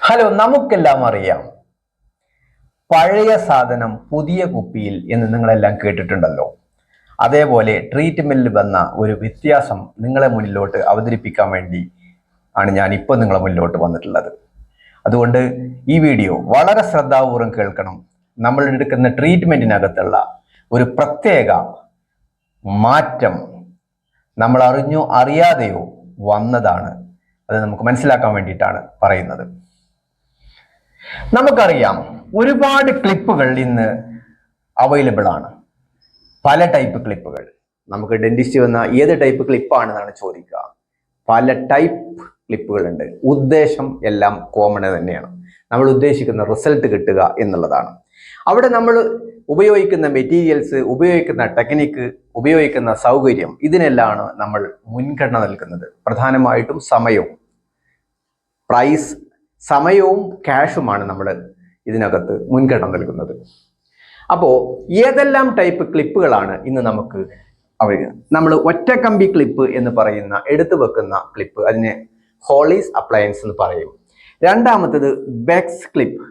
Hello, നമുക്കെല്ലാം അറിയാം പഴയ സാധനം പുതിയ കുപ്പിയിൽ എന്ന് നിങ്ങളെല്ലാം കേട്ടിട്ടുണ്ടല്ലോ. അതേപോലെ ട്രീറ്റ്മെന്റിൽ വന്ന ഒരു വ്യത്യാസം നിങ്ങളെ മുന്നിലോട്ട് അവതരിപ്പിക്കാൻ വേണ്ടി ആണ് ഞാൻ ഇപ്പോൾ നിങ്ങളെ മുന്നിലോട്ട് വന്നിട്ടുള്ളത്. അതുകൊണ്ട് ഈ വീഡിയോ വളരെ ശ്രദ്ധാപൂർവം കേൾക്കണം. നമ്മൾ എടുക്കുന്ന ട്രീറ്റ്മെന്റിനകത്തുള്ള ഒരു പ്രത്യേക മാറ്റം നമ്മൾ അറിഞ്ഞോ അറിയാതെയോ വന്നതാണ്. അത് നമുക്ക് മനസ്സിലാക്കാൻ വേണ്ടിയിട്ടാണ് പറയുന്നത്. നമുക്കറിയാം ഒരുപാട് ക്ലിപ്പുകൾ ഇന്ന് അവൈലബിൾ ആണ്. പല ടൈപ്പ് ക്ലിപ്പുകൾ. നമുക്ക് ഡെന്റിസ്റ്റ് വന്ന ഏത് ടൈപ്പ് ക്ലിപ്പാണെന്നാണ് ചോദിക്കുക. പല ടൈപ്പ് ക്ലിപ്പുകൾ ഉണ്ട്. ഉദ്ദേശം എല്ലാം കോമൺ തന്നെയാണ്. നമ്മൾ ഉദ്ദേശിക്കുന്ന റിസൾട്ട് കിട്ടുക എന്നുള്ളതാണ്. അവിടെ നമ്മൾ ഉപയോഗിക്കുന്ന മെറ്റീരിയൽസ്, ഉപയോഗിക്കുന്ന ടെക്നിക്ക്, ഉപയോഗിക്കുന്ന സൗകര്യം, ഇതിനെല്ലാം നമ്മൾ മുൻഗണന നൽകുന്നത്. പ്രധാനമായിട്ടും പ്രൈസ്, സമയവും ക്യാഷുമാണ് നമ്മൾ ഇതിനകത്ത് മുൻഗണന നൽകുന്നത്. അപ്പോൾ ഏതെല്ലാം ടൈപ്പ് ക്ലിപ്പുകളാണ് ഇന്ന് നമുക്ക് നമ്മൾ ഒറ്റക്കമ്പി ക്ലിപ്പ് എന്ന് പറയുന്ന എടുത്തു വെക്കുന്ന ക്ലിപ്പ്, അതിനെ ഹോളീസ് അപ്ലയൻസ് എന്ന് പറയും. രണ്ടാമത്തത് ബെക്സ് ക്ലിപ്പ്.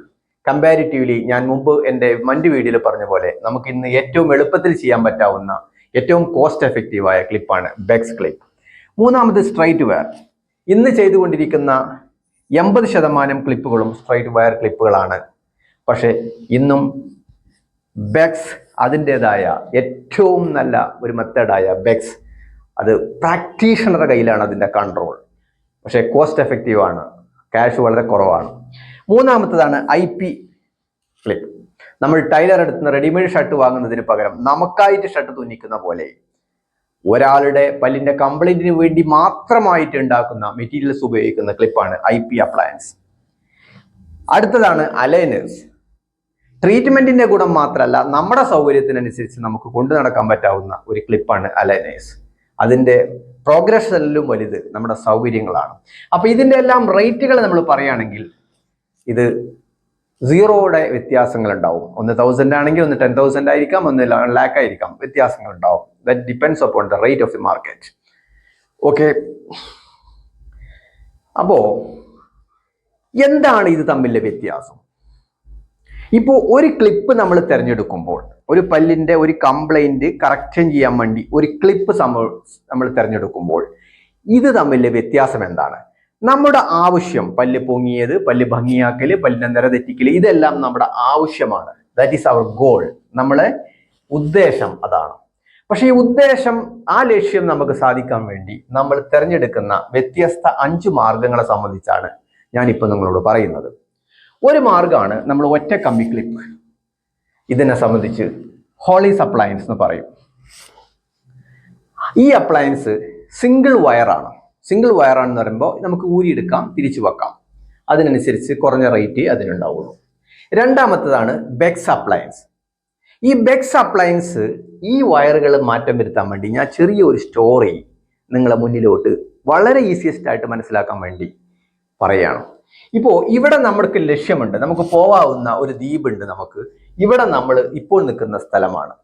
കമ്പാരിറ്റീവ്ലി ഞാൻ മുമ്പ് എൻ്റെ മറ്റ് വീഡിയോയിൽ പറഞ്ഞ പോലെ നമുക്ക് ഇന്ന് ഏറ്റവും എളുപ്പത്തിൽ ചെയ്യാൻ പറ്റാവുന്ന ഏറ്റവും കോസ്റ്റ് എഫക്റ്റീവായ ക്ലിപ്പാണ് ബെക്സ് ക്ലിപ്പ്. മൂന്നാമത് സ്ട്രൈറ്റ് വയർ. ഇന്ന് ചെയ്തുകൊണ്ടിരിക്കുന്ന 80% ക്ലിപ്പുകളും സ്ട്രൈറ്റ് വയർ ക്ലിപ്പുകളാണ്. പക്ഷെ ഇന്നും ബെക്സ് അതിൻ്റെതായ ഏറ്റവും നല്ല ഒരു മെത്തേഡായ ബെക്സ്, അത് പ്രാക്ടീഷണറുടെ കയ്യിലാണ് അതിൻ്റെ കൺട്രോൾ. പക്ഷേ കോസ്റ്റ് എഫക്റ്റീവ് ആണ്, ക്യാഷ് വളരെ കുറവാണ്. മൂന്നാമത്തതാണ് IP ക്ലിപ്പ്. നമ്മൾ ടൈലർ എടുത്തുന്ന റെഡിമെയ്ഡ് ഷർട്ട് വാങ്ങുന്നതിന് പകരം നമുക്കായിട്ട് ഷർട്ട് തുന്നിക്കുന്ന പോലെ ഒരാളുടെ പല്ലിന്റെ കംപ്ലൈന്റിന് വേണ്ടി മാത്രമായിട്ട് ഉണ്ടാക്കുന്ന മെറ്റീരിയൽസ് ഉപയോഗിക്കുന്ന ക്ലിപ്പാണ് IP അപ്ലയൻസ്. അടുത്തതാണ് അലൈനേഴ്സ്. ട്രീറ്റ്മെന്റിന്റെ ഗുണം മാത്രമല്ല, നമ്മുടെ സൗകര്യത്തിനനുസരിച്ച് നമുക്ക് കൊണ്ടു നടക്കാൻ പറ്റാവുന്ന ഒരു ക്ലിപ്പാണ് അലൈനേഴ്സ്. അതിന്റെ പ്രോഗ്രഷനിലും വലുത് നമ്മുടെ സൗകര്യങ്ങളാണ്. അപ്പൊ ഇതിന്റെ എല്ലാം റേറ്റുകൾ നമ്മൾ പറയുകയാണെങ്കിൽ ഇത് സീറോയുടെ വ്യത്യാസങ്ങൾ ഉണ്ടാവും. ഒന്ന് 1000 ആണെങ്കിൽ ഒന്ന് 10,000 ആയിരിക്കാം, ഒന്ന് 1,00,000 ആയിരിക്കാം. വ്യത്യാസങ്ങൾ ഉണ്ടാവും. That depends upon the rate of the market. Okay, അപ്പോ എന്താണ് ഇത് തമ്മിലെ വ്യത്യാസം? ഇപ്പോൾ ഒരു ക്ലിപ്പ് നമ്മൾ തിരഞ്ഞെടുക്കുമ്പോൾ, ഒരു പല്ലിന്റെ ഒരു കംപ്ലൈന്റ് കറക്ഷൻ ചെയ്യാൻ വേണ്ടി ഒരു ക്ലിപ്പ് നമ്മൾ തിരഞ്ഞെടുക്കുമ്പോൾ ഇത് തമ്മിലെ വ്യത്യാസം എന്താണ്? നമ്മുടെ ആവശ്യം, പല്ല് പൊങ്ങിയത്, പല്ല് ഭംഗിയാക്കല്, പല്ലിനെ നിരതെറ്റിക്കല്, ഇതെല്ലാം നമ്മുടെ ആവശ്യമാണ്. That is our goal. നമ്മളെ ഉദ്ദേശം അതാണ്. പക്ഷെ ഈ ഉദ്ദേശം, ആ ലക്ഷ്യം നമുക്ക് സാധിക്കാൻ വേണ്ടി നമ്മൾ തിരഞ്ഞെടുക്കുന്ന വ്യത്യസ്ത 5 മാർഗങ്ങളെ സംബന്ധിച്ചാണ് ഞാനിപ്പോൾ നിങ്ങളോട് പറയുന്നത്. ഒരു മാർഗമാണ് നമ്മൾ ഒറ്റ കമ്പി ക്ലിപ്പ്. ഇതിനെ സംബന്ധിച്ച് ഹോളീസ് അപ്ലയൻസ് എന്ന് പറയും. ഈ അപ്ലയൻസ് സിംഗിൾ വയറാണ്. സിംഗിൾ വയറാണെന്ന് പറയുമ്പോൾ നമുക്ക് ഊരിയെടുക്കാം, തിരിച്ചു വെക്കാം. അതിനനുസരിച്ച് കുറഞ്ഞ റേറ്റ് അതിനുണ്ടാവുള്ളൂ. രണ്ടാമത്തതാണ് ബെക്സ് അപ്ലയൻസ്. ഈ ബെക്സ് അപ്ലയൻസ്, ഈ വയറുകൾ മാറ്റം വരുത്താൻ വേണ്ടി ഞാൻ ചെറിയൊരു സ്റ്റോറി നിങ്ങളെ മുന്നിലോട്ട് വളരെ ഈസിയസ്റ്റ് ആയിട്ട് മനസ്സിലാക്കാൻ വേണ്ടി പറയുകയാണ്. ഇപ്പോൾ ഇവിടെ നമ്മൾക്ക് ലക്ഷ്യമുണ്ട്, നമുക്ക് പോവാവുന്ന ഒരു ദ്വീപുണ്ട്. നമുക്ക് ഇവിടെ നമ്മൾ ഇപ്പോൾ നിൽക്കുന്ന സ്ഥലമാണ്.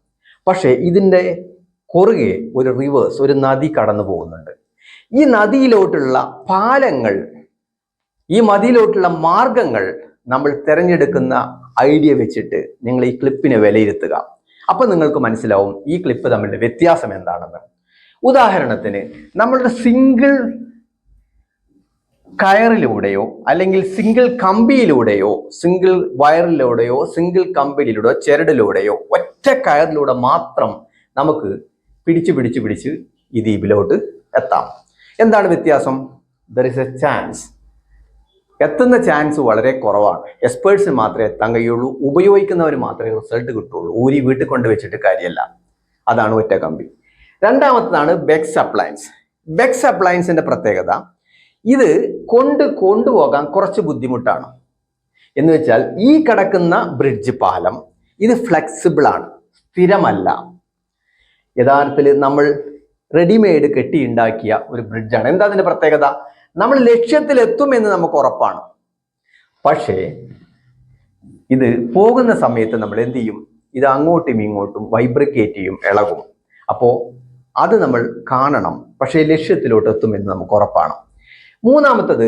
പക്ഷേ ഇതിൻ്റെ കുറുകെ ഒരു റിവേഴ്സ്, ഒരു നദി കടന്നു പോകുന്നുണ്ട്. ഈ നദിയിലോട്ടുള്ള പാലങ്ങൾ, ഈ നദിയിലോട്ടുള്ള മാർഗങ്ങൾ നമ്മൾ തിരഞ്ഞെടുക്കുന്ന ഐഡിയ വെച്ചിട്ട് നിങ്ങൾ ഈ ക്ലിപ്പിനെ വിലയിരുത്തുക. അപ്പൊ നിങ്ങൾക്ക് മനസ്സിലാവും ഈ ക്ലിപ്പ് തമ്മിലുള്ള വ്യത്യാസം എന്താണെന്ന്. ഉദാഹരണത്തിന്, നമ്മളുടെ സിംഗിൾ കയറിലൂടെയോ അല്ലെങ്കിൽ സിംഗിൾ കമ്പിയിലൂടെയോ, സിംഗിൾ വയറിലൂടെയോ, സിംഗിൾ കമ്പിയിലൂടെയോ, ചെരടിലൂടെയോ, ഒറ്റ കയറിലൂടെ മാത്രം നമുക്ക് പിടിച്ച് ഈ ദ്വീപിലോട്ട് എത്താം. എന്താണ് വ്യത്യാസം? There is A chance. എത്തുന്ന ചാൻസ് വളരെ കുറവാണ്. എക്സ്പേർട്സിന് മാത്രമേ എത്താൻ കഴിയുള്ളൂ. ഉപയോഗിക്കുന്നവർ മാത്രമേ റിസൾട്ട് കിട്ടുള്ളൂ. ഊരി വീട്ടിൽ കൊണ്ടുവച്ചിട്ട് കാര്യമല്ല. അതാണ് ഒറ്റ കമ്പി. രണ്ടാമത്തതാണ് ബെക്സ് അപ്ലയൻസ്. ബെക്സ് അപ്ലയൻസിന്റെ പ്രത്യേകത, ഇത് കൊണ്ടുപോകാൻ കുറച്ച് ബുദ്ധിമുട്ടാണ്. എന്ന് വെച്ചാൽ ഈ കിടക്കുന്ന ബ്രിഡ്ജ് പാലം ഇത് ഫ്ലെക്സിബിൾ ആണ്, സ്ഥിരമല്ല. യഥാർത്ഥത്തിൽ നമ്മൾ റെഡിമെയ്ഡ് കെട്ടിയുണ്ടാക്കിയ ഒരു ബ്രിഡ്ജാണ്. എന്താ അതിന്റെ പ്രത്യേകത? നമ്മൾ ലക്ഷ്യത്തിലെത്തുമെന്ന് നമുക്ക് ഉറപ്പാണ്. പക്ഷേ ഇത് പോകുന്ന സമയത്ത് നമ്മൾ എന്ത് ചെയ്യും? ഇത് അങ്ങോട്ടും ഇങ്ങോട്ടും വൈബ്രിക്കേറ്റ് ചെയ്യും, ഇളകും. അപ്പോൾ അത് നമ്മൾ കാണണം. പക്ഷേ ലക്ഷ്യത്തിലോട്ട് എത്തുമെന്ന് നമുക്ക് ഉറപ്പാണ്. മൂന്നാമത്തത്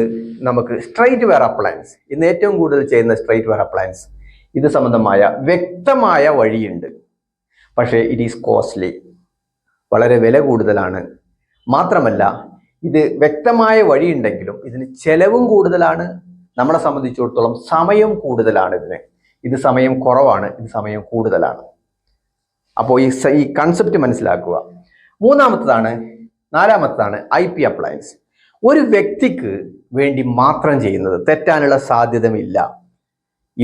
നമുക്ക് സ്ട്രൈറ്റ് വെയർ അപ്ലയൻസ്. ഇന്ന് ഏറ്റവും കൂടുതൽ ചെയ്യുന്ന സ്ട്രൈറ്റ് വെയർ അപ്ലയൻസ്. ഇത് സംബന്ധമായ വ്യക്തമായ വഴിയുണ്ട്, പക്ഷേ ഇറ്റ് ഈസ് കോസ്റ്റ്ലി, വളരെ വില കൂടുതലാണ്. മാത്രമല്ല ഇത് വ്യക്തമായ വഴിയുണ്ടെങ്കിലും ഇതിന് ചെലവും കൂടുതലാണ്. നമ്മളെ സംബന്ധിച്ചിടത്തോളം സമയം കൂടുതലാണ്. ഇത് സമയം കുറവാണ്, ഇത് സമയം കൂടുതലാണ്. അപ്പോൾ ഈ കൺസെപ്റ്റ് മനസ്സിലാക്കുക. നാലാമത്തതാണ് IP അപ്ലയൻസ്. ഒരു വ്യക്തിക്ക് വേണ്ടി മാത്രം ചെയ്യുന്നത്, തെറ്റാനുള്ള സാധ്യതയില്ല.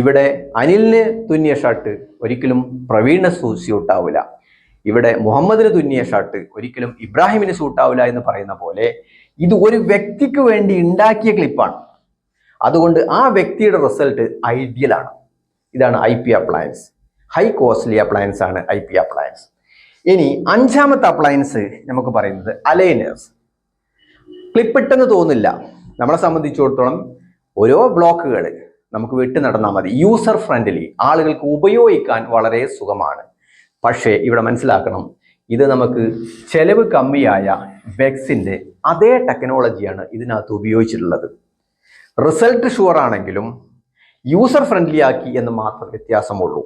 ഇവിടെ അനിലിന് തുന്നിയ ഷർട്ട് ഒരിക്കലും പ്രവീണിന് സ്യൂട്ടാവില്ല. ഇവിടെ മുഹമ്മദിന് തുന്നിയ ഷർട്ട് ഒരിക്കലും ഇബ്രാഹിമിന് സൂട്ടാവില്ല എന്ന് പറയുന്ന പോലെ ഇത് ഒരു വ്യക്തിക്ക് വേണ്ടി ഉണ്ടാക്കിയ ക്ലിപ്പാണ്. അതുകൊണ്ട് ആ വ്യക്തിയുടെ റിസൾട്ട് ഐഡിയൽ ആണ്. ഇതാണ് IP appliance. High costly appliance ആണ് IP അപ്ലയൻസ്. ഇനി അഞ്ചാമത്തെ അപ്ലയൻസ് നമുക്ക് പറയുന്നത് അലൈനേഴ്സ്. ക്ലിപ്പിട്ടെന്ന് തോന്നില്ല. നമ്മളെ സംബന്ധിച്ചിടത്തോളം ഓരോ ബ്ലോക്കുകൾ നമുക്ക് വിട്ട് നടന്നാൽ മതി. യൂസർ ഫ്രണ്ട്ലി, ആളുകൾക്ക് ഉപയോഗിക്കാൻ വളരെ സുഖമാണ്. പക്ഷേ ഇവിടെ മനസ്സിലാക്കണം, ഇത് നമുക്ക് ചെലവ് കമ്മിയായ ബെക്സിന്റെ അതേ ടെക്നോളജിയാണ് ഇതിനകത്ത് ഉപയോഗിച്ചിട്ടുള്ളത്. റിസൾട്ട് ഷുവർ ആണെങ്കിലും യൂസർ ഫ്രണ്ട്ലി ആക്കി എന്ന് മാത്രം വ്യത്യാസമുള്ളൂ.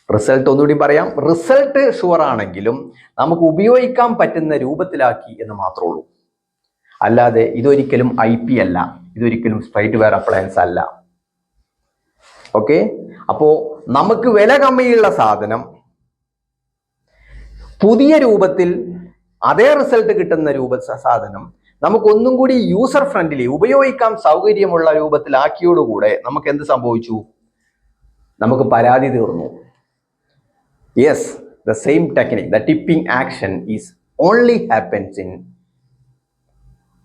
റിസൾട്ട് ഒന്നുകൂടി പറയാം, റിസൾട്ട് ഷുവർ ആണെങ്കിലും നമുക്ക് ഉപയോഗിക്കാൻ പറ്റുന്ന രൂപത്തിലാക്കി എന്ന് മാത്രമേ ഉള്ളൂ. അല്ലാതെ ഇതൊരിക്കലും IP അല്ല, ഇതൊരിക്കലും സ്ട്രൈറ്റ് വെയർ അപ്ലയൻസ് അല്ല. ഓക്കെ, അപ്പോ നമുക്ക് വില കമ്മിയുള്ള സാധനം പുതിയ രൂപത്തിൽ അതേ റിസൾട്ട് കിട്ടുന്ന സാധനം നമുക്ക് ഒന്നും കൂടി യൂസർ ഫ്രണ്ട്ലി, ഉപയോഗിക്കാൻ സൗകര്യമുള്ള രൂപത്തിലാക്കിയോടുകൂടെ നമുക്ക് എന്ത് സംഭവിച്ചു? നമുക്ക് പരാതി തീർന്നു. Yes, the same technique, the tipping action is only happens in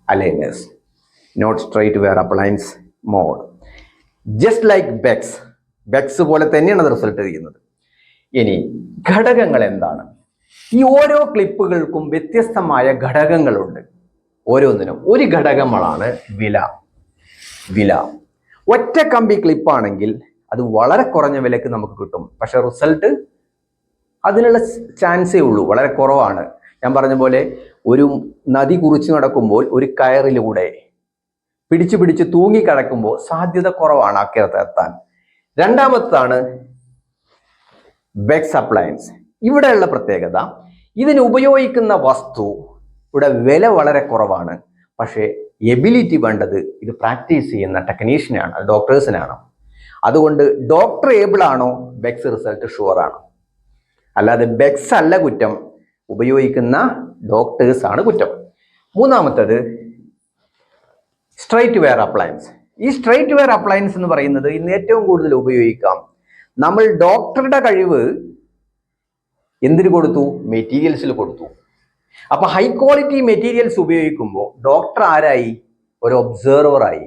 aligners, not straight wear appliance mode. Just like Bex പോലെ തന്നെയാണ് അത് റിസൾട്ട് ചെയ്യുന്നത്. ഇനി ഘടകങ്ങൾ എന്താണ്? ഈ ഓരോ ക്ലിപ്പുകൾക്കും വ്യത്യസ്തമായ ഘടകങ്ങളുണ്ട്. ഓരോന്നിനും ഒരു ഘടകങ്ങളാണ് വില. ഒറ്റ കമ്പി ക്ലിപ്പാണെങ്കിൽ അത് വളരെ കുറഞ്ഞ വിലക്ക് നമുക്ക് കിട്ടും. പക്ഷെ റിസൾട്ട് അതിനുള്ള ചാൻസേ ഉള്ളൂ, വളരെ കുറവാണ്. ഞാൻ പറഞ്ഞ പോലെ ഒരു നദി കുറിച്ച് നടക്കുമ്പോൾ ഒരു കയറിലൂടെ പിടിച്ച് തൂങ്ങി കിടക്കുമ്പോൾ സാധ്യത കുറവാണ് അക്കരത്തെത്താൻ. രണ്ടാമതാണ് ബെക്സ് അപ്ലയൻസ്. ഇവിടെയുള്ള പ്രത്യേകത, ഇതിന് ഉപയോഗിക്കുന്ന വസ്തു ഇവിടെ വില വളരെ കുറവാണ്. പക്ഷേ എബിലിറ്റി വേണ്ടത് ഇത് പ്രാക്ടീസ് ചെയ്യുന്ന ടെക്നീഷ്യനാണ്, ഡോക്ടേഴ്സിനാണ്. അതുകൊണ്ട് ഡോക്ടർ ഏബിൾ ആണോ ബെക്സ് റിസൾട്ട് ഷുവർ ആണ്. അല്ലാതെ ബെക്സ് അല്ല കുറ്റം, ഉപയോഗിക്കുന്ന ഡോക്ടേഴ്സ് ആണ് കുറ്റം. മൂന്നാമത്തത് സ്ട്രൈറ്റ് വെയർ അപ്ലയൻസ്. ഈ സ്ട്രൈറ്റ് വെയർ അപ്ലയൻസ് എന്ന് പറയുന്നത് ഇന്ന് ഏറ്റവും കൂടുതൽ ഉപയോഗിക്കാം. നമ്മൾ ഡോക്ടറുടെ കഴിവ് എന്തിനു കൊടുത്തു? മെറ്റീരിയൽസിൽ കൊടുത്തു. അപ്പൊ ഹൈ ക്വാളിറ്റി മെറ്റീരിയൽസ് ഉപയോഗിക്കുമ്പോൾ ഡോക്ടർ ആരായി? ഒരു ഒബ്സർവറായി.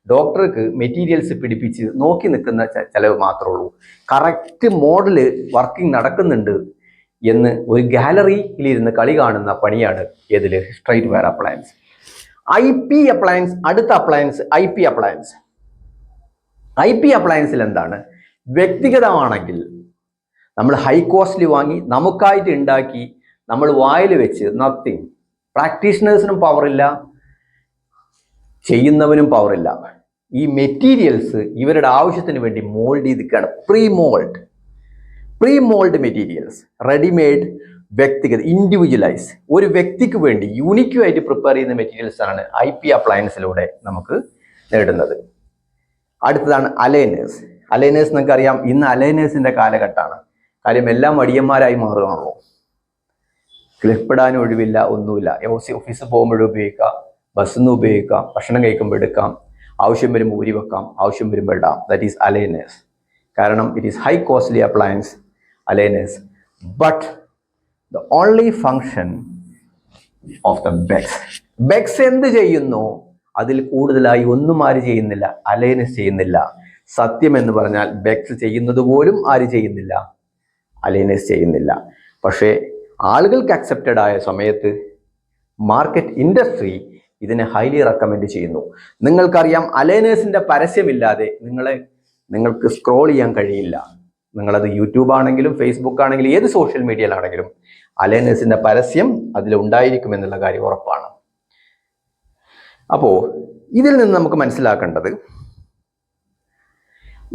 ഡോക്ടർക്ക് മെറ്റീരിയൽസ് പിടിപ്പിച്ച് നോക്കി നിൽക്കുന്ന ചെലവ് മാത്രമേ ഉള്ളൂ. കറക്റ്റ് മോഡല് വർക്കിംഗ് നടക്കുന്നുണ്ട് എന്ന് ഒരു ഗാലറിയിലിരുന്ന് കളി കാണുന്ന പണിയാണ് ഏതില്? Straight wire appliance. IP appliance, അടുത്ത അപ്ലയൻസ് IP അപ്ലയൻസ്. IP അപ്ലയൻസിൽ എന്താണ്? വ്യക്തിഗതമാണെങ്കിൽ നമ്മൾ ഹൈ കോസ്റ്റ്ലി വാങ്ങി നമുക്കായിട്ട് ഉണ്ടാക്കി നമ്മൾ വായിൽ വെച്ച് നത്തിങ്. പ്രാക്ടീഷണേഴ്സിനും പവറില്ല, ചെയ്യുന്നവനും പവറില്ല. ഈ മെറ്റീരിയൽസ് ഇവരുടെ ആവശ്യത്തിന് വേണ്ടി മോൾഡ് ചെയ്തിരിക്കുകയാണ്. പ്രീ മോൾഡ് മെറ്റീരിയൽസ്, റെഡിമെയ്ഡ്, വ്യക്തിഗത, ഇൻഡിവിജ്വലൈസ്, ഒരു വ്യക്തിക്ക് വേണ്ടി യൂണിക്കുമായിട്ട് പ്രിപ്പയർ ചെയ്യുന്ന മെറ്റീരിയൽസ് ആണ് IP അപ്ലയൻസിലൂടെ നമുക്ക് നേടുന്നത്. അടുത്തതാണ് അലൈനേഴ്സ്. നിങ്ങൾക്ക് അറിയാം, ഇന്ന് അലൈനേഴ്സിന്റെ കാലഘട്ടമാണ്. കാര്യം എല്ലാം മടിയന്മാരായി മാറുകയാണല്ലോ. ക്ലിപ്പിടാൻ ഒഴിവില്ല, ഒന്നുമില്ല. ഓഫീസിൽ പോകുമ്പോഴും ഉപയോഗിക്കാം, ബസ്സിൽ നിന്ന് ഉപയോഗിക്കാം, ഭക്ഷണം കഴിക്കുമ്പോൾ എടുക്കാം, ആവശ്യം വരുമ്പോൾ ഊരി വെക്കാം, ആവശ്യം വരുമ്പോൾ ഇടാം. That is aligners. കാരണം it is high costly appliance, aligners. But the only function of the ബെക്സ് എന്ത് ചെയ്യുന്നു? അതിൽ കൂടുതലായി ഒന്നും ആര് ചെയ്യുന്നില്ല? അലൈനേഴ്സ് ചെയ്യുന്നില്ല. സത്യം എന്ന് പറഞ്ഞാൽ ബെക്സ് ചെയ്യുന്നത് പോലും ആര് ചെയ്യുന്നില്ല? അലൈനേഴ്സ് ചെയ്യുന്നില്ല. പക്ഷേ ആളുകൾക്ക് അക്സെപ്റ്റഡ് ആയ സമയത്ത് മാർക്കറ്റ് ഇൻഡസ്ട്രി ഇതിനെ ഹൈലി റെക്കമെൻഡ് ചെയ്യുന്നു. നിങ്ങൾക്കറിയാം, അലൈനേഴ്സിന്റെ പരസ്യമില്ലാതെ നിങ്ങൾക്ക് സ്ക്രോൾ ചെയ്യാൻ കഴിയില്ല. നിങ്ങളത് യൂട്യൂബ് ആണെങ്കിലും ഫേസ്ബുക്ക് ആണെങ്കിലും ഏത് സോഷ്യൽ മീഡിയയിലാണെങ്കിലും അലൈനേഴ്സിന്റെ പരസ്യം അതിൽ ഉണ്ടായിരിക്കുമെന്നുള്ള കാര്യം ഉറപ്പാണ്. അപ്പോൾ ഇതിൽ നിന്ന് നമുക്ക് മനസ്സിലാക്കേണ്ടത്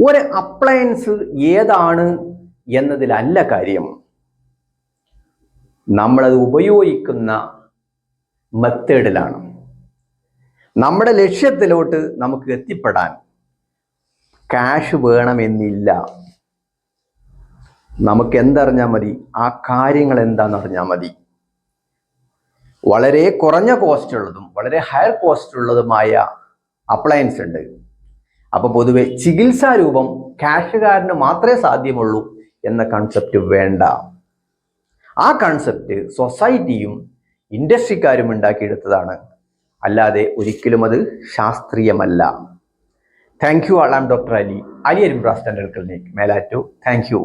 ഒരു അപ്ലയൻസ് ഏതാണ് എന്നതിലല്ല കാര്യം, നമ്മളത് ഉപയോഗിക്കുന്ന മെത്തേഡിലാണ്. നമ്മുടെ ലക്ഷ്യത്തിലോട്ട് നമുക്ക് എത്തിപ്പെടാൻ ക്യാഷ് വേണമെന്നില്ല. നമുക്ക് എന്തറിഞ്ഞാൽ മതി? ആ കാര്യങ്ങൾ എന്താണെന്ന് അറിഞ്ഞാൽ മതി. വളരെ കുറഞ്ഞ കോസ്റ്റ് ഉള്ളതും വളരെ ഹയർ കോസ്റ്റ് ഉള്ളതുമായ അപ്ലയൻസ് ഉണ്ട്. അപ്പൊ പൊതുവെ ചികിത്സാ രൂപം ക്യാഷുകാരന് മാത്രമേ സാധ്യമുള്ളൂ എന്ന കൺസെപ്റ്റ് വേണ്ട. ആ കൺസെപ്റ്റ് സൊസൈറ്റിയും ഇൻഡസ്ട്രിക്കാരും ഉണ്ടാക്കിയെടുത്തതാണ്, അല്ലാതെ ഒരിക്കലും അത് ശാസ്ത്രീയമല്ല. Thank you. All. I am doctor Ali, Ali Arimpras dental clinic, Melattur. Thank U.